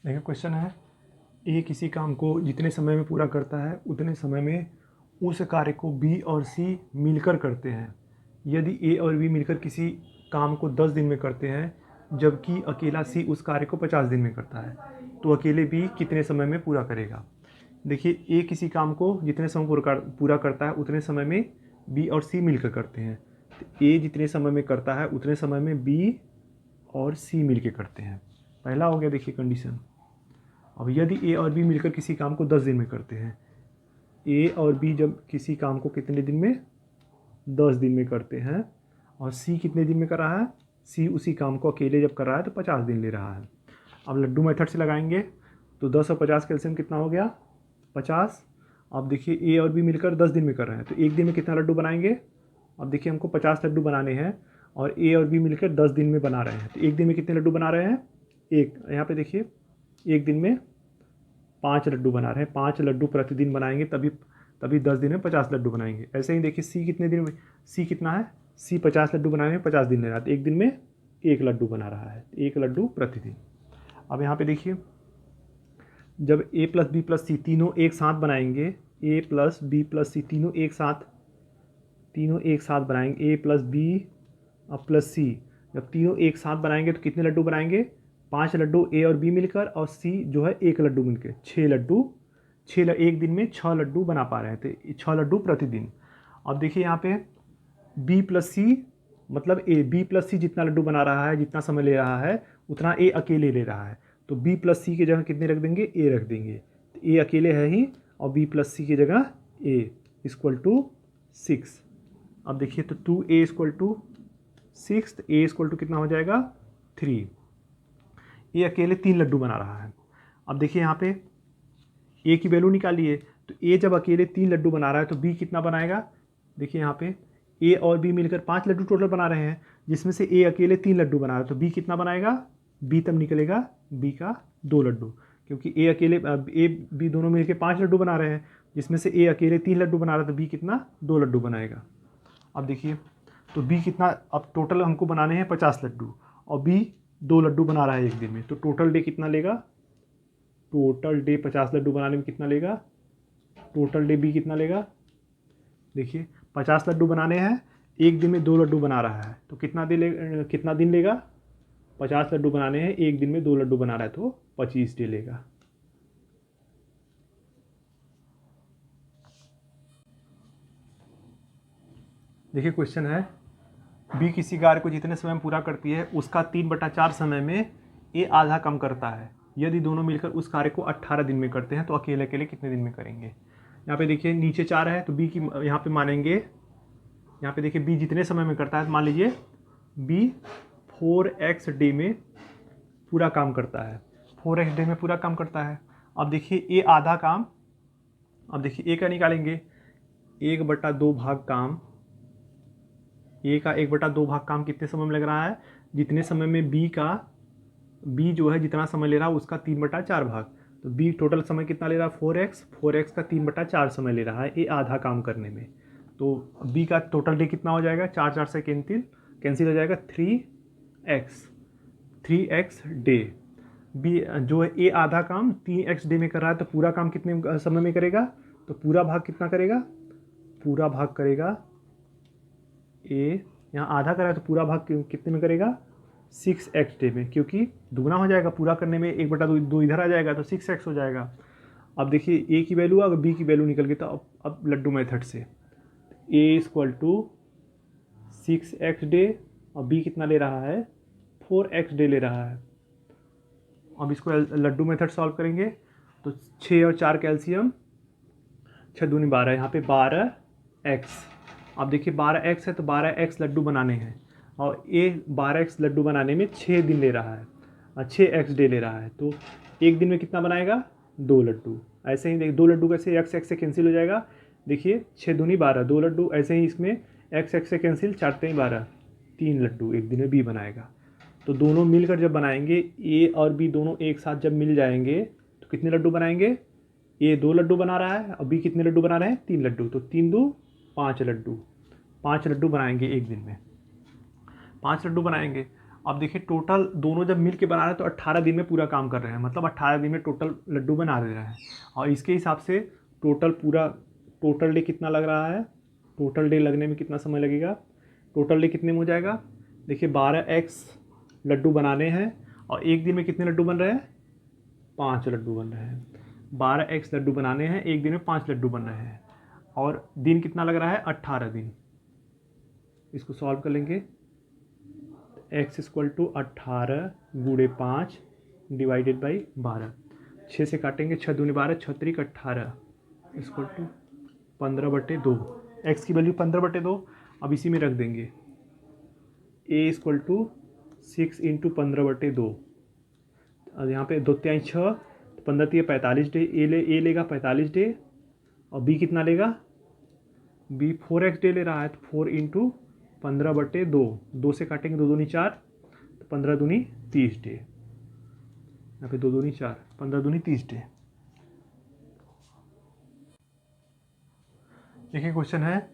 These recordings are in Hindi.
देखिए क्वेश्चन है, ए किसी काम को जितने समय में पूरा करता है उतने समय में उस कार्य को बी और सी मिलकर करते हैं। यदि ए और बी मिलकर किसी काम को 10 दिन में करते हैं जबकि अकेला सी उस कार्य को 50 दिन में करता है, तो अकेले बी कितने समय में पूरा करेगा। देखिए ए किसी काम को जितने समय पूरा करता है उतने समय में बी और सी मिलकर करते हैं। तो ए जितने समय में करता है उतने समय में बी और सी मिलकर करते हैं। पहला हो गया देखिए कंडीशन। अब यदि ए और बी मिलकर किसी काम को 10 दिन में करते हैं, ए और बी जब किसी काम को कितने दिन में 10 दिन में करते हैं और सी कितने दिन में कर रहा है, सी उसी काम को अकेले जब कर रहा है तो 50 दिन ले रहा है। अब लड्डू मेथड से लगाएंगे तो 10 और 50 का एलसीएम कितना हो गया 50। अब देखिए ए और बी मिलकर 10 दिन में कर रहे हैं तो एक दिन में कितना लड्डू बनाएंगे। अब देखिए हमको 50 लड्डू बनाने हैं और ए और बी मिलकर 10 दिन में बना रहे हैं, तो एक दिन में कितने लड्डू बना रहे हैं, एक। यहाँ पे देखिए एक दिन में 5 लड्डू बना रहे हैं, 5 लड्डू प्रतिदिन बनाएंगे तभी तभी 10 दिन में 50 लड्डू बनाएंगे। ऐसे ही देखिए सी कितने दिन में, सी कितना है, सी 50 लड्डू बनाने में 50 दिन ले रहा है, तो एक दिन में एक लड्डू बना रहा है, एक लड्डू प्रतिदिन। अब यहाँ पे देखिए जब ए प्लस बी प्लस सी तीनों एक साथ बनाएंगे, ए प्लस बी प्लस सी तीनों एक साथ बनाएंगे, ए प्लस बी और प्लस सी जब तीनों एक साथ बनाएंगे तो कितने लड्डू बनाएंगे, 5 लड्डू ए और बी मिलकर और सी जो है एक लड्डू मिलकर 6 लड्डू। एक दिन में 6 लड्डू बना पा रहे हैं, तो 6 लड्डू प्रतिदिन। अब देखिए यहाँ पे बी प्लस सी मतलब ए, बी प्लस सी जितना लड्डू बना रहा है, जितना समय ले रहा है उतना ए अकेले ले रहा है, तो बी प्लस सी की जगह कितने रख देंगे, ए रख देंगे। तो ए अकेले है ही और बी प्लस सी की जगह ए इक्वल टू 6। अब देखिए तो 2a इक्वल टू 6, तो ए इक्वल टू कितना हो जाएगा 3। ए अकेले 3 लड्डू बना रहा है। अब देखिए यहाँ पे ए की वैल्यू निकालिए, तो ए जब अकेले 3 लड्डू बना रहा है तो बी कितना बनाएगा। देखिए यहाँ पे ए और बी मिलकर 5 लड्डू टोटल बना रहे हैं, जिसमें से ए अकेले 3 लड्डू बना रहा है, तो बी कितना बनाएगा, बी तब निकलेगा बी का 2 लड्डू, क्योंकि ए अकेले ए बी दोनों मिलकर 5 लड्डू बना रहे हैं, जिसमें से ए अकेले 3 लड्डू बना रहा है, तो बी कितना 2 लड्डू बनाएगा। अब देखिए तो बी कितना, अब टोटल हमको बनाने हैं 50 लड्डू और बी 2 लड्डू बना रहा है एक दिन में, तो टोटल डे कितना लेगा, टोटल डे 50 लड्डू बनाने में कितना लेगा, टोटल डे बी कितना लेगा। देखिए 50 लड्डू बनाने हैं, एक दिन में 2 लड्डू बना रहा है, तो कितना दिन लेगा, 50 लड्डू बनाने हैं, एक दिन में 2 लड्डू बना रहा है तो 25 डे लेगा। देखिए क्वेश्चन है, बी किसी कार्य को जितने समय में पूरा करती है उसका 3/4 समय में ए आधा कम करता है। यदि दोनों मिलकर उस कार्य को 18 दिन में करते हैं तो अकेले अकेले कितने दिन में करेंगे। यहाँ पे देखिए नीचे 4 है तो बी की यहाँ पे मानेंगे, यहाँ पे देखिए बी जितने समय में करता है तो मान लीजिए बी 4x डे में पूरा काम करता है, 4x डे में पूरा काम करता है। अब देखिए ए आधा काम, अब देखिए ए का निकालेंगे, 1/2 भाग काम, ए का 1/2 भाग काम कितने समय में लग रहा है, जितने समय में बी जो है जितना समय ले रहा है उसका 3/4 भाग, तो बी टोटल समय कितना ले रहा है 4x का 3/4 समय ले रहा है ए आधा काम करने में। तो बी का टोटल डे कितना हो जाएगा, 4 से कैंसिल हो जाएगा 3x डे। बी जो है ए आधा काम 3x डे में कर रहा है, तो पूरा काम कितने समय में करेगा, तो पूरा भाग कितना करेगा, पूरा भाग करेगा ए, यहाँ आधा करा है तो पूरा भाग कितने में करेगा 6x डे में, क्योंकि दुगना हो जाएगा पूरा करने में, 1/2 इधर आ जाएगा तो 6x हो जाएगा। अब देखिए ए की वैल्यू अगर बी की वैल्यू निकल गई तो अब लड्डू मेथड से ए इक्वल टू 6x डे और बी कितना ले रहा है 4x डे ले रहा है। अब इसको लड्डू मेथड सॉल्व करेंगे तो 6 और 4 कैल्शियम, 6 दूनी 12, यहाँ पे 12x। अब देखिए 12x है तो 12x लड्डू बनाने हैं और ए 12x लड्डू बनाने में 6 दिन ले रहा है और 6x डे ले रहा है, तो एक दिन में कितना बनाएगा 2 लड्डू। ऐसे ही देखिए 2 लड्डू कैसे x से कैंसिल हो जाएगा, देखिए 6 दूनी 12, 2 लड्डू, ऐसे ही इसमें x से कैंसिल, 4 3 12, 3 लड्डू एक दिन में बी बनाएगा। तो दोनों मिलकर जब बनाएंगे ए और बी दोनों एक साथ जब मिल जाएंगे तो कितने लड्डू बनाएंगे, ए 2 लड्डू बना रहा है और बी कितने लड्डू बना रहे हैं 3 लड्डू, तो 3 2 5 लड्डू, 5 लड्डू बनाएंगे एक दिन में, 5 लड्डू बनाएंगे। अब देखिए टोटल दोनों जब मिल के बना रहे हैं तो 18 दिन में पूरा काम कर रहे हैं, मतलब 18 दिन में टोटल लड्डू बना दे रहे हैं। और इसके हिसाब से टोटल डे कितना लग रहा है, टोटल डे लगने में कितना समय लगेगा, टोटल डे कितने में हो जाएगा। देखिए 12x लड्डू बनाने हैं और एक दिन में कितने लड्डू बन रहे हैं, 5 लड्डू बन रहे हैं। 12x लड्डू बनाने हैं, एक दिन में 5 लड्डू बन रहे हैं और दिन कितना लग रहा है, 18 दिन। इसको सॉल्व कर लेंगे, x = 18 × 5 डिवाइडेड बाई 12। 6 से काटेंगे, 6 दूनी 12, 6 त्रिक 18 = 15/2। x की वैल्यू 15/2। अब इसी में रख देंगे a = 6 × 15/2। अब यहाँ पे 2 × 6 तो 15 × 45 डे, ए लेगा 45 डे और b कितना लेगा, b 4x डे ले रहा है तो 4 × 15/2। 2 से काटेंगे, 2 दूनी 4 तो 15 दूनी 30 डे। यहाँ पे 2 दूनी 4, 15 दूनी 30 डे। देखिए क्वेश्चन है,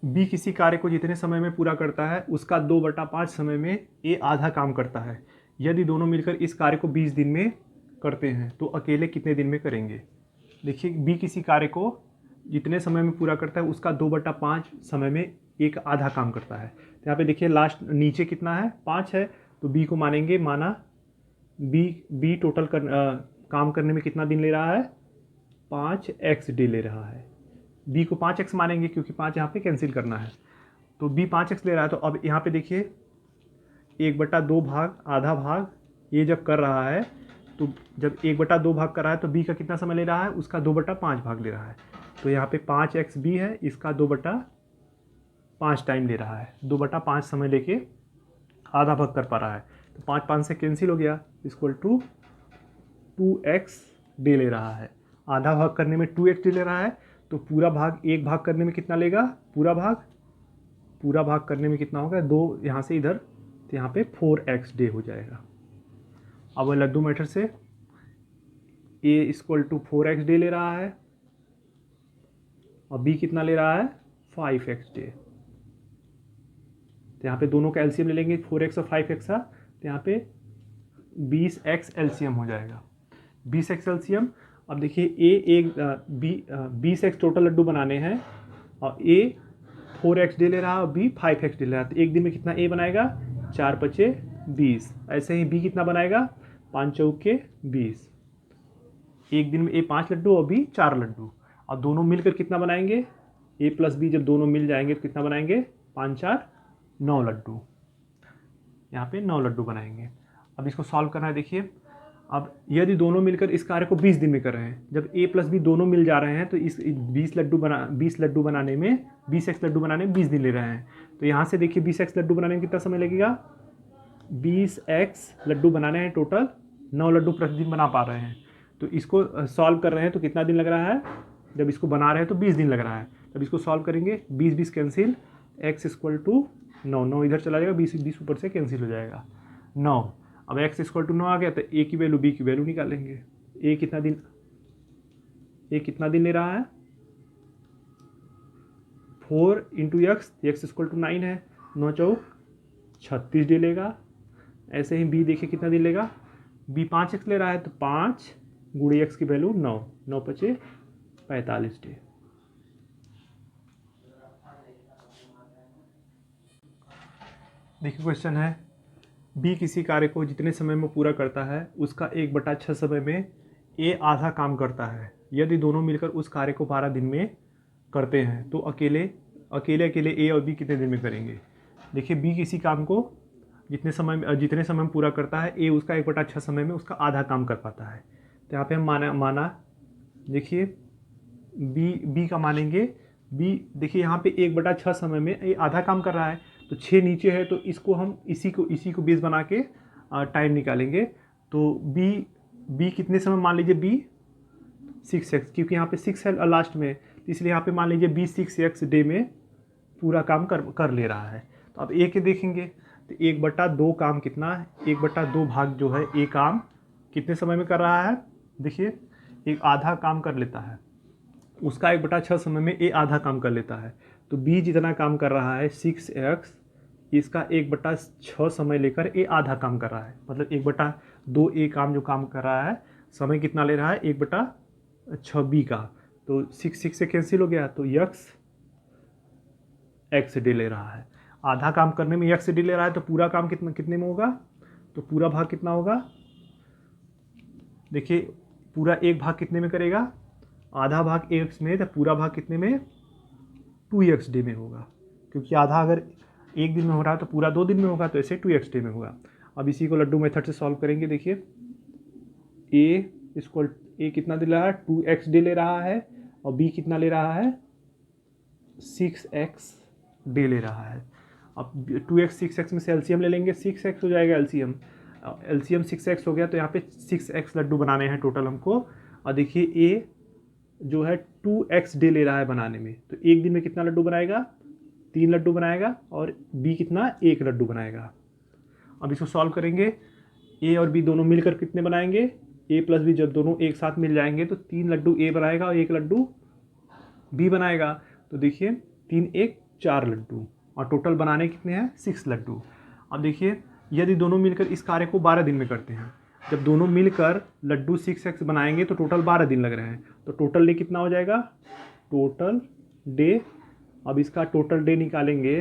बी किसी कार्य को जितने समय में पूरा करता है उसका 2/5 समय में ए आधा काम करता है। यदि दोनों मिलकर इस कार्य को 20 दिन में करते हैं तो अकेले कितने दिन में करेंगे। देखिए बी किसी कार्य को जितने समय में पूरा करता है उसका 2/5 समय में एक आधा काम करता है। तो यहाँ पे देखिए लास्ट नीचे कितना है, 5 है, तो बी को मानेंगे, माना बी टोटल काम करने में कितना दिन ले रहा है, 5x डे ले रहा है। बी को 5x मानेंगे क्योंकि 5 यहाँ पे कैंसिल करना है, तो बी 5x ले रहा है। तो अब यहाँ पे देखिए 1/2 भाग, आधा भाग ये जब कर रहा है तो जब 1/2 भाग कर रहा है तो बी का कितना समय ले रहा है, उसका 2/5 भाग ले रहा है। तो यहाँ पे 5x बी है, इसका 2/5 टाइम ले रहा है, 2/5 समय लेके आधा भाग कर पा रहा है। तो 5 से कैंसिल हो गया, = 2x डे ले रहा है। आधा भाग करने में 2x डे ले रहा है, तो पूरा भाग एक भाग करने में कितना लेगा, पूरा भाग करने में कितना होगा, 2 यहाँ से इधर, तो यहाँ पे 4x डे हो जाएगा। अब लड्डू मेथड से a = 4x डे ले रहा है और b कितना ले रहा है, 5x डे। तो यहाँ पे दोनों का एलसीएम ले लेंगे, 4x और 5x का, तो यहाँ पे 20x एलसीएम हो जाएगा, 20x एलसीएम। अब देखिए 20x टोटल लड्डू बनाने हैं और a 4x डे ले रहा है और b 5x डे ले रहा है। तो एक दिन में कितना a बनाएगा, 4 × 5 = 20। ऐसे ही b कितना बनाएगा, 5 × 4 = 20। एक दिन में a 5 लड्डू और b 4 लड्डू, और दोनों मिलकर कितना बनाएंगे, a + b जब दोनों मिल जाएंगे तो कितना बनाएंगे, 5 × 4 = 9 लड्डू। यहाँ पे 9 लड्डू बनाएंगे। अब इसको सॉल्व करना है। देखिए अब यदि दोनों मिलकर इस कार्य को 20 दिन में कर रहे हैं, जब a + b दोनों मिल जा रहे हैं तो इस 20 लड्डू बनाने में 20x लड्डू बनाने में 20 दिन ले रहे हैं। तो यहाँ से देखिए 20x लड्डू बनाने में कितना समय लगेगा, 20x लड्डू बनाने हैं, टोटल 9 लड्डू प्रतिदिन बना पा रहे हैं। तो इसको सॉल्व कर रहे हैं तो कितना दिन लग रहा है, जब इसको बना रहे हैं तो 20 दिन लग रहा है। तब इसको सॉल्व करेंगे, 20 कैंसिल, x = 9, 9 इधर चला जाएगा, 20 ऊपर से कैंसिल हो जाएगा, 9। अब x = 9 आ गया तो a की वैल्यू b की वैल्यू निकालेंगे। a कितना दिन ले रहा है, 4 × x = 9 है, 9 × 4 = 36 डे लेगा। ऐसे ही b देखिए कितना दिन लेगा, b 5x ले रहा है तो 5 × x की वैल्यू 9, 9 × 5 = 45 डे। देखिए क्वेश्चन है, बी किसी कार्य को जितने समय में पूरा करता है उसका 1/6 समय में ए आधा काम करता है। यदि दोनों मिलकर उस कार्य को 12 दिन में करते हैं तो अकेले ए और बी कितने दिन में करेंगे। देखिए बी किसी काम को जितने समय में पूरा करता है, ए उसका 1/6 समय में उसका आधा काम कर पाता है। तो यहाँ पे हम माना देखिए बी का मानेंगे, बी देखिए यहाँ पे 1/6 समय में ए आधा काम कर रहा है, तो 6 नीचे है तो इसको हम इसी को बेस बना के टाइम निकालेंगे। तो बी कितने समय मान लीजिए, बी 6x, क्योंकि यहाँ पे 6 है लास्ट में, तो इसलिए यहाँ पे मान लीजिए बी 6x डे में पूरा काम कर ले रहा है। तो अब ए के देखेंगे तो 1/2 काम कितना है, 1/2 भाग जो है ए काम कितने समय में कर रहा है, देखिए एक आधा काम कर लेता है, उसका 1/6 समय में ए आधा काम कर लेता है। तो बी जितना काम कर रहा है 6x इसका 1/6 समय लेकर ए आधा काम कर रहा है, मतलब 1/2 ए काम जो काम कर रहा है, समय कितना ले रहा है 1/6 बी का। तो 6 से कैंसिल हो गया, तो एक्स डे ले रहा है। आधा काम करने में एक्स डे ले रहा है, तो पूरा काम कितने में होगा, तो पूरा भाग कितना होगा, देखिए पूरा एक भाग कितने में करेगा, आधा भाग एक्स में, तो पूरा भाग कितने में 2x डे में होगा, क्योंकि आधा अगर एक दिन में हो रहा है तो पूरा 2 दिन में होगा, तो ऐसे 2x डे में होगा। अब इसी को लड्डू मेथड से सॉल्व करेंगे। देखिए ए कितना दे रहा है 2x डे ले रहा है, और बी कितना ले रहा है 6x डे ले रहा है। अब 2x 6x में से एलसीएम ले लेंगे, 6x हो जाएगा एलसीएम। एलसीएम 6x हो गया, तो यहाँ पे 6x लड्डू बनाने हैं टोटल हमको। और देखिए ए जो है 2x डे ले रहा है बनाने में, तो एक दिन में कितना लड्डू बनाएगा 3 लड्डू बनाएगा, और बी कितना 1 लड्डू बनाएगा। अब इसको सॉल्व करेंगे, ए और बी दोनों मिलकर कितने बनाएंगे, ए प्लस बी जब दोनों एक साथ मिल जाएंगे तो 3 लड्डू ए बनाएगा और 1 लड्डू बी बनाएगा। तो देखिए 3 1 4 लड्डू, और टोटल बनाने कितने हैं 6 लड्डू। अब देखिए यदि दोनों मिलकर इस कार्य को 12 दिन में करते हैं, जब दोनों मिलकर लड्डू 6x बनाएंगे तो टोटल 12 दिन लग रहे हैं, तो टोटल डे कितना हो जाएगा, टोटल डे। अब इसका टोटल डे निकालेंगे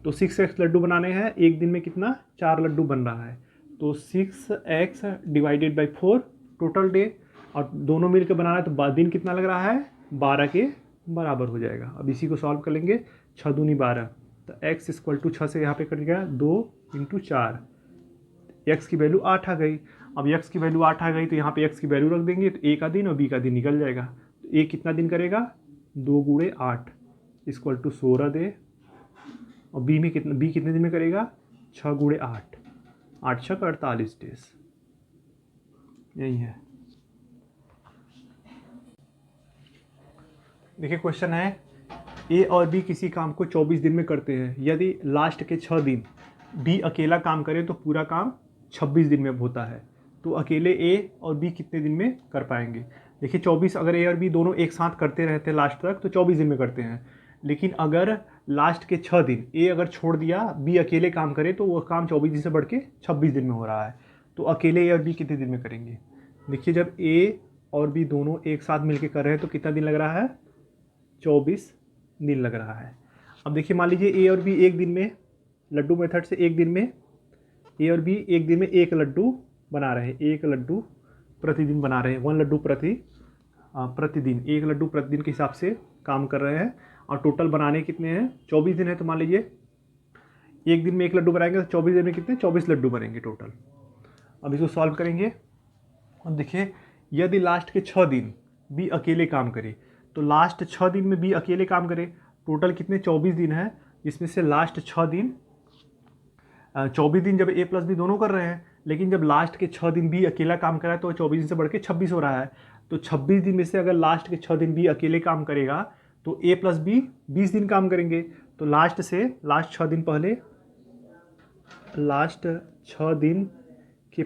तो 6x लड्डू बनाने हैं, एक दिन में कितना 4 लड्डू बन रहा है, तो 6x divided by 4 total day. और दोनों मिलकर बनाना है तो दिन कितना लग रहा है 12 के बराबर हो जाएगा। अब इसी को सॉल्व कर लेंगे, 6 दूनी 12, तो x इक्वल टू 6 से यहाँ पे कट गया 2 × 4, x की वैल्यू 8 आ गई। अब x की वैल्यू 8 आ गई तो यहाँ पे x की वैल्यू रख देंगे, तो a का दिन और b का दिन निकल जाएगा। तो a कितना दिन करेगा 2 × 8 इक्वल टू 16 दे, और b कितने दिन में करेगा 6 × 8, 8 6 48 डेज, यही है। देखिए क्वेश्चन है, ए और बी किसी काम को 24 दिन में करते हैं, यदि लास्ट के 6 दिन बी अकेला काम करे तो पूरा काम 26 दिन में होता है, तो अकेले ए और बी कितने दिन में कर पाएंगे। देखिए 24, अगर ए और बी दोनों एक साथ करते रहते हैं लास्ट तक तो 24 दिन में करते हैं, लेकिन अगर लास्ट के 6 दिन ए अगर छोड़ दिया, बी अकेले काम करे, तो वो काम 24 दिन से बढ़ के 26 दिन में हो रहा है, तो अकेले ए और बी कितने दिन में करेंगे। देखिए जब ए और बी दोनों एक साथ मिलकर कर रहे हैं तो कितना दिन लग रहा है 24 दिन लग रहा है। अब देखिए मान लीजिए ए और बी एक दिन में, लड्डू मेथड से एक दिन में ए और बी एक दिन में 1 लड्डू बना रहे हैं, 1 लड्डू प्रतिदिन बना रहे हैं, 1 लड्डू प्रतिदिन, 1 लड्डू प्रतिदिन के हिसाब से काम कर रहे हैं। और टोटल बनाने कितने हैं 24 दिन है, तो मान लीजिए एक दिन में 1 लड्डू बनाएंगे तो 24 दिन में कितने 24 लड्डू बनेंगे टोटल। अब इसको सॉल्व करेंगे, और देखिए यदि लास्ट के 6 दिन बी अकेले काम करे, तो लास्ट 6 दिन में बी अकेले काम करे, टोटल कितने 24 दिन है, जिसमें से लास्ट 6 दिन 24 दिन जब ए प्लस बी दोनों कर रहे हैं, लेकिन जब लास्ट के 6 दिन बी अकेला काम कर रहा है तो 24 दिन से बढ़ के 26 हो रहा है। तो 26 दिन में से अगर लास्ट के 6 दिन बी अकेले काम करेगा तो ए प्लस बी 20 दिन काम करेंगे। तो लास्ट 6 दिन पहले, लास्ट 6 दिन के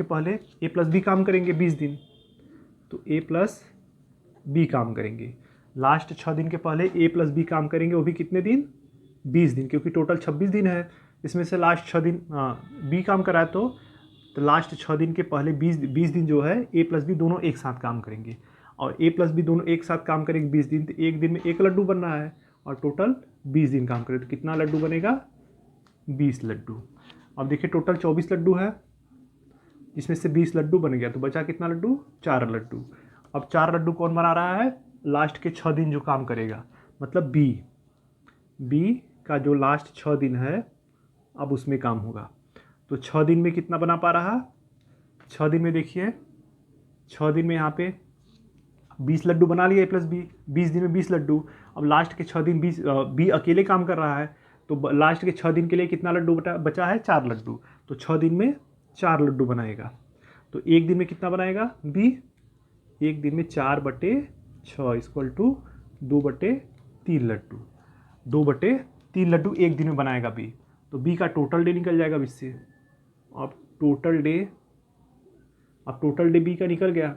पहले ए प्लस बी काम करेंगे 20 दिन, तो ए प्लस बी काम करेंगे। लास्ट 6 दिन के पहले ए प्लस बी काम करेंगे, वो भी कितने दिन 20 दिन, क्योंकि टोटल 26 दिन है, इसमें से लास्ट 6 दिन बी काम करा है, तो लास्ट 6 दिन के पहले 20 दिन जो है ए प्लस बी दोनों एक साथ काम करेंगे, और ए प्लस बी दोनों एक साथ काम करेंगे 20 दिन, तो एक दिन में 1 लड्डू बन रहा है, और टोटल 20 दिन काम करें तो कितना लड्डू बनेगा 20 लड्डू। अब देखिए टोटल 24 लड्डू है, इसमें से 20 लड्डू बन गया, तो बचा कितना लड्डू 4 लड्डू। अब 4 लड्डू कौन बना रहा है, लास्ट के 6 दिन जो काम करेगा, मतलब बी का जो लास्ट 6 दिन है अब उसमें काम होगा। तो 6 दिन में कितना बना पा रहा, 6 दिन में देखिए 6 दिन में यहाँ पे 20 लड्डू बना लिया ए प्लस बी, 20 दिन में 20 लड्डू। अब लास्ट के 6 दिन बी अकेले काम कर रहा है, तो लास्ट के 6 दिन के लिए कितना लड्डू बचा है 4 लड्डू, तो 6 दिन में 4 लड्डू बनाएगा। तो एक दिन में कितना बनाएगा बी, एक दिन में 4/6 इक्वल टू 2/3 लड्डू, 2/3 लड्डू एक दिन में बनाएगा बी। तो बी का टोटल डे निकल जाएगा इससे। अब टोटल डे बी का निकल गया।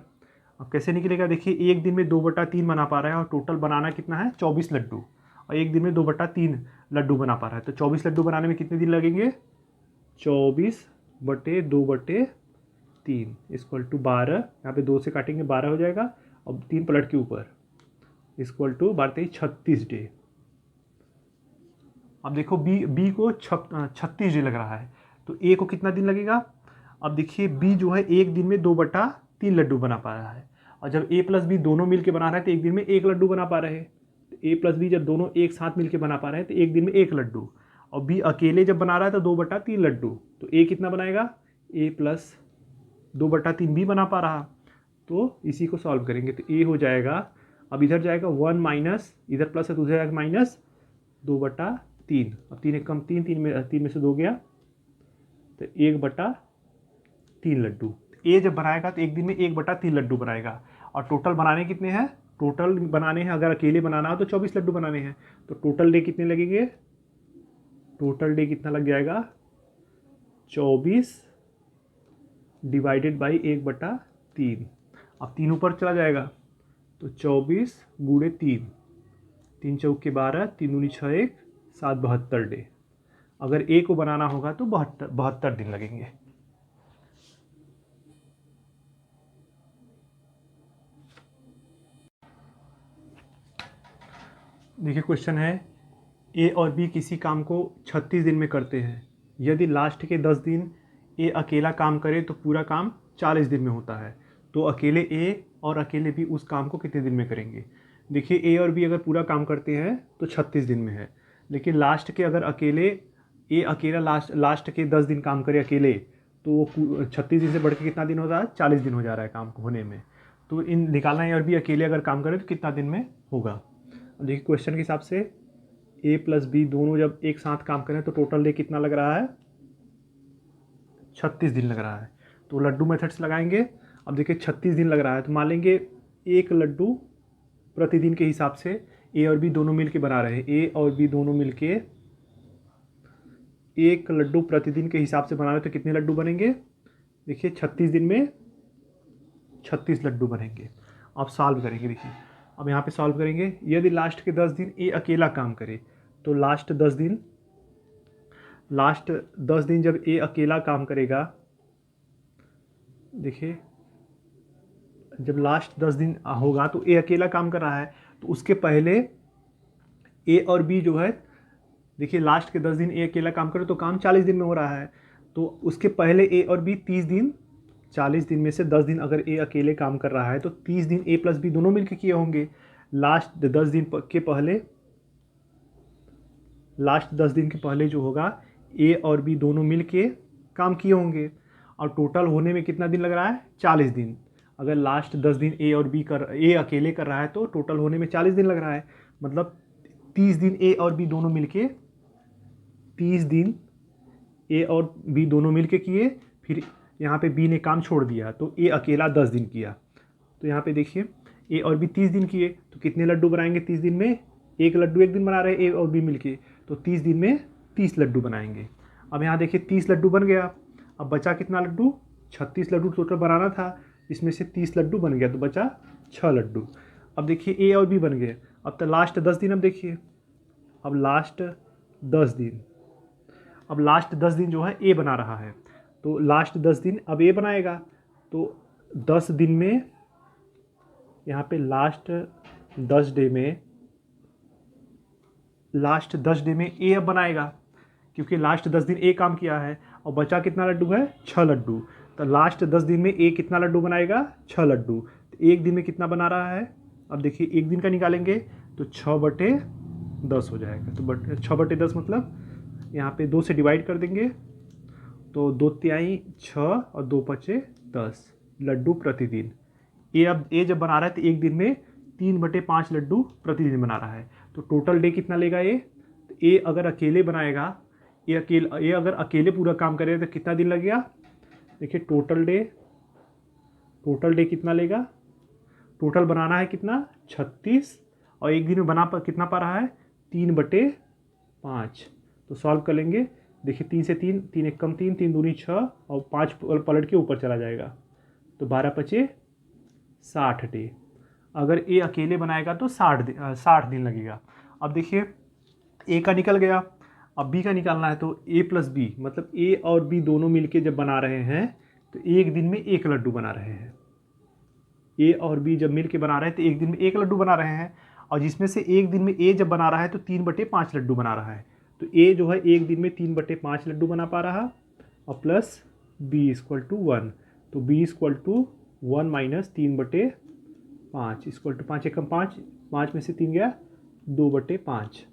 अब कैसे निकलेगा, देखिए एक दिन में 2/3 बना पा रहा है, और टोटल बनाना कितना है 24 लड्डू, और एक दिन में 2/3 लड्डू बना पा रहा है। तो 24 लड्डू बनाने में कितने दिन लगेंगे? 24/2/3 इक्वल टू 12। यहाँ पे 2 से काटेंगे 12 हो जाएगा, अब 3 पलट के ऊपर इक्वल टू 12 36 डे। अब देखो बी को 36 डे लग रहा है, तो ए को कितना दिन लगेगा? अब देखिए बी जो है एक दिन में 2/3 लड्डू बना पा रहा है, और जब ए प्लस बी दोनों मिलके बना रहे हैं तो एक दिन में 1 लड्डू बना पा रहे हैं। ए प्लस बी जब दोनों एक साथ मिलके बना पा रहे हैं तो एक दिन में 1 लड्डू, और बी अकेले जब बना रहा है तो 2/3 लड्डू, तो ए कितना बनाएगा? ए प्लस 2/3 बी बना पा रहा। तो इसी को सॉल्व करेंगे तो ए हो जाएगा, अब इधर जाएगा 1 माइनस, इधर प्लस है तो उधर जाएगा माइनस 2/3। अब 3 एक कम 3, 3 में से 2 गया तो 1/3 लड्डू। ए जब बनाएगा तो एक दिन में 1/3 लड्डू बनाएगा, और टोटल बनाने कितने हैं? टोटल बनाने हैं अगर अकेले बनाना हो तो 24 लड्डू बनाने हैं, तो टोटल डे कितने लगेंगे? टोटल डे कितना लग जाएगा? 24 डिवाइडेड बाई 1/3। अब 3 ऊपर चला जाएगा तो 24 गुणे 3, 3 चौके 12, 3 दूनी 6, 1 7 72 डे। अगर ए को बनाना होगा तो 72 दिन लगेंगे। देखिए क्वेश्चन है, ए और बी किसी काम को 36 दिन में करते हैं। यदि लास्ट के 10 दिन ए अकेला काम करे तो पूरा काम 40 दिन में होता है, तो अकेले ए और अकेले बी उस काम को कितने दिन में करेंगे? देखिए ए और बी अगर पूरा काम करते हैं तो 36 दिन में है, लेकिन लास्ट के अगर अकेले ए अकेला लास्ट के 10 दिन काम करे अकेले, तो वो 36 दिन से बढ़ के कितना दिन हो रहा है? 40 दिन हो जा रहा है काम होने में। तो इन निकालना है, और बी अकेले अगर काम करे तो कितना दिन में होगा? देखिए क्वेश्चन के हिसाब से ए प्लस बी दोनों जब एक साथ काम करें तो टोटल डे कितना लग रहा है? 36 दिन लग रहा है। तो लड्डू मेथड से लगाएंगे। अब देखिए 36 दिन लग रहा है तो मान लेंगे 1 लड्डू प्रतिदिन के हिसाब से ए और बी दोनों मिलके बना रहे हैं। ए और बी दोनों मिलके 1 लड्डू प्रतिदिन के हिसाब से बना रहे हैं, तो कितने लड्डू बनेंगे? देखिए 36 दिन में 36 लड्डू बनेंगे। अब सॉल्व करेंगे। देखिए अब यहाँ पे सॉल्व करेंगे, यदि लास्ट के 10 दिन ए अकेला काम करे तो लास्ट 10 दिन जब ए अकेला काम करेगा, देखिए जब लास्ट 10 दिन होगा तो ए अकेला काम कर रहा है, तो उसके पहले ए और बी जो है, देखिए लास्ट के 10 दिन ए अकेला काम करे तो काम 40 दिन में हो रहा है, तो उसके पहले ए और बी 30 दिन, 40 दिन में से 10 दिन अगर ए अकेले काम कर रहा है तो 30 दिन ए प्लस बी दोनों मिलकर किए होंगे। लास्ट 10 दिन के पहले जो होगा ए और बी दोनों मिलके काम किए होंगे, और टोटल होने में कितना दिन लग रहा है? 40 दिन। अगर लास्ट 10 दिन ए अकेले कर रहा है तो टोटल होने में 40 दिन लग रहा है, मतलब 30 दिन ए और बी दोनों मिलके 30 दिन ए और बी दोनों मिलके किए, फिर यहाँ पे बी ने काम छोड़ दिया तो ए अकेला 10 दिन किया। तो यहाँ पे देखिए ए और बी 30 दिन किए तो कितने लड्डू बनाएंगे 30 दिन में? 1 लड्डू एक दिन बना रहे ए और बी मिलके, तो 30 दिन में 30 लड्डू बनाएंगे। अब यहाँ देखिए 30 लड्डू बन गया, अब बचा कितना लड्डू? 36 लड्डू टोटल बनाना था, इसमें से 30 लड्डू बन गया तो बचा 6 लड्डू। अब देखिए ए और बी बन गए। अब तो लास्ट 10 दिन, अब देखिए अब लास्ट 10 दिन जो है ए बना रहा है, तो लास्ट 10 दिन अब ए बनाएगा, तो 10 दिन में यहाँ पे लास्ट 10 डे में ए अब बनाएगा, क्योंकि लास्ट 10 दिन ए काम किया है, और बचा कितना लड्डू है? 6 लड्डू। तो लास्ट 10 दिन में ए कितना लड्डू बनाएगा? 6 लड्डू। तो एक दिन में कितना बना रहा है? अब देखिए एक दिन का निकालेंगे तो 6/10 हो जाएगा, तो 6/10 मतलब यहाँ पे 2 से डिवाइड कर देंगे, तो 2 तिहाई 6 और 2 पचे 10 लड्डू प्रतिदिन। ए जब बना रहा है तो एक दिन में 3/5 लड्डू प्रतिदिन बना रहा है, तो टोटल डे कितना लेगा ए? तो ए अगर अकेले बनाएगा, ए अगर अकेले पूरा काम करेगा तो कितना दिन लगेगा? देखिए टोटल डे कितना लेगा? टोटल बनाना है कितना? 36, और एक दिन में कितना पा रहा है? 3/5। तो सॉल्व कर लेंगे। देखिए 3 से 3, 3 एक कम 3, 3 दूनी 6 और 5 पलट के ऊपर चला जाएगा, तो 12/5 60 डे। अगर ए अकेले बनाएगा तो 60 दिन लगेगा। अब देखिए ए का निकल गया, अब बी का निकालना है। तो ए प्लस बी मतलब ए और बी दोनों मिलके जब बना रहे हैं तो एक दिन में एक लड्डू बना रहे हैं। ए और बी जब मिल के बना रहे हैं तो एक दिन में एक लड्डू बना रहे हैं, और जिसमें से एक दिन में ए जब बना रहा है तो 3/5 लड्डू बना रहा है। तो ए जो है एक दिन में 3/5 लड्डू बना पा रहा, और प्लस बी इक्वल टू 1। तो b equal to 1 minus 3/5 equal to 5 एकम 5, 5 में से 3 गया 2/5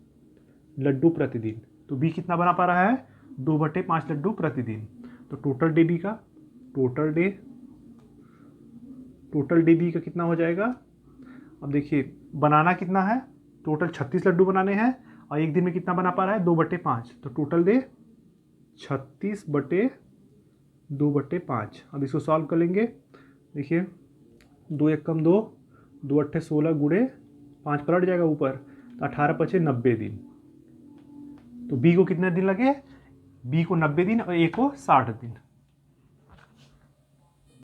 लड्डू प्रतिदिन। तो बी कितना बना पा रहा है? 2/5 लड्डू प्रतिदिन। तो टोटल डे बी का टोटल डे बी का कितना हो जाएगा? अब देखिए बनाना कितना है, टोटल 36 लड्डू बनाने हैं, और एक दिन में कितना बना पा रहा है? 2/5। तो टोटल डे 36/2/5। अब इसको सॉल्व कर लेंगे। देखिए 2 एकम 2, 2 अट्ठे 16 गुणे 5 पलट जाएगा ऊपर, तो 18×5 90 दिन। तो बी को कितने दिन लगे? बी को 90 दिन और ए को 60 दिन।